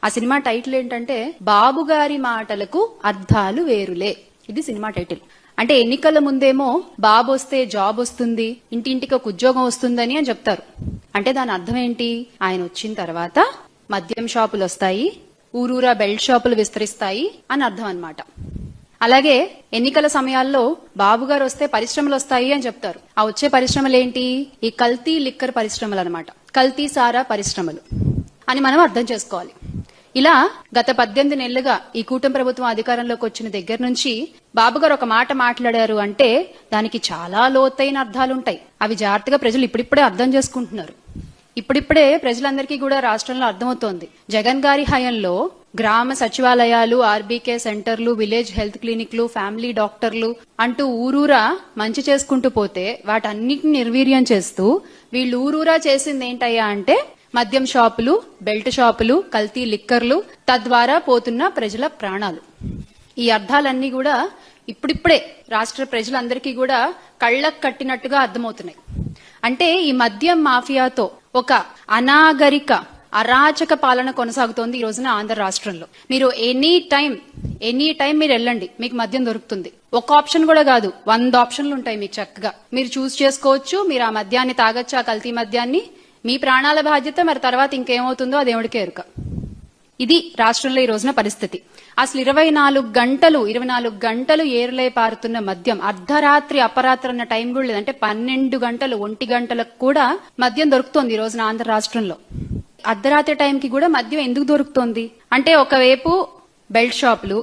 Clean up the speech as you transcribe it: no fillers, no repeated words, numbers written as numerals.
ఆ cinema title ఏంటంటే బాబు గారి మాటలకు అర్థాలు వేరులే. ఇది సినిమా టైటిల్. అంటే ఎన్నికల ముందేమో బాబు వస్తే జాబ్ వస్తుంది, ఇంటింటికి ఒక ఉద్యోగం వస్తుందని అని చెప్తారు. అంటే దాని అర్థం ఏంటి? ఆయన వచ్చిన తర్వాత మద్యం షాపులు వస్తాయి, ఊరూరా బెల్ట్ షాపులు విస్తరిస్తాయి అని అర్థం అన్నమాట. అలాగే ఎన్నికల సమయాల్లో బాబు గారు వస్తే పరిశ్రమలు వస్తాయి అని చెప్తారు. ఆ వచ్చే పరిశ్రమలు ఏంటి? ఈ కల్తీ లిక్కర్ పరిశ్రమలు అన్నమాట, కల్తీ సారా పరిశ్రమలు అని మనం అర్థం చేసుకోవాలి. ఇలా గత 18 నెలలుగా ఈ కూటమి ప్రభుత్వం అధికారంలోకి వచ్చిన దగ్గర నుంచి బాబు గారు ఒక మాట మాట్లాడారు అంటే దానికి చాలా లోతైన అర్థాలుంటాయి. అవి జాగ్రత్తగా ప్రజలు ఇప్పుడిప్పుడే అర్థం చేసుకుంటున్నారు. ఇప్పుడిప్పుడే ప్రజలందరికీ కూడా రాష్ట్రంలో అర్థమవుతోంది. జగన్ గారి హయాంలో గ్రామ సచివాలయాలు, ఆర్బీకే సెంటర్లు, విలేజ్ హెల్త్ క్లినిక్లు, ఫ్యామిలీ డాక్టర్లు అంటూ ఊరూరా మంచి చేసుకుంటూ పోతే వాటన్నిటిని నిర్వీర్యం చేస్తూ వీళ్ళు ఊరూరా చేసింది ఏంటయ్యా అంటే మద్యం షాపులు, బెల్ట్ షాపులు, కల్తీ లిక్కర్లు, తద్వారా పోతున్న ప్రజల ప్రాణాలు. ఈ అర్థాలన్నీ కూడా ఇప్పుడిప్పుడే రాష్ట్ర ప్రజలందరికీ కూడా కళ్ళకు కట్టినట్టుగా అర్థమవుతున్నాయి. అంటే ఈ మద్యం మాఫియాతో ఒక అనాగరిక అరాచక పాలన కొనసాగుతోంది ఈ రోజున ఆంధ్ర రాష్ట్రంలో. మీరు ఎనీ టైం మీరు వెళ్ళండి, మీకు మద్యం దొరుకుతుంది. ఒక ఆప్షన్ కూడా కాదు, 100 ఆప్షన్లు ఉంటాయి మీకు. చక్కగా మీరు చూస్ చేసుకోవచ్చు. మీరు ఆ మద్యాన్ని తాగొచ్చు, ఆ కల్తీ మద్యాన్ని. మీ ప్రాణాల బాధ్యత. మరి తర్వాత ఇంకేమవుతుందో ఆ దేవుడికే ఎరుక. ఇది రాష్ట్రంలో ఈ రోజున పరిస్థితి. అసలు 24 గంటలు ఏరులై పారుతున్న మద్యం, అర్ధరాత్రి అపరాత్రి అన్న టైం కూడా లేదు. అంటే 12 గంటలు, 1 గంటలకు కూడా మద్యం దొరుకుతోంది ఈ రోజున ఆంధ్ర రాష్ట్రంలో. అర్ధరాత్రి టైంకి కూడా మద్యం ఎందుకు దొరుకుతోంది అంటే ఒకవైపు బెల్ట్ షాపులు,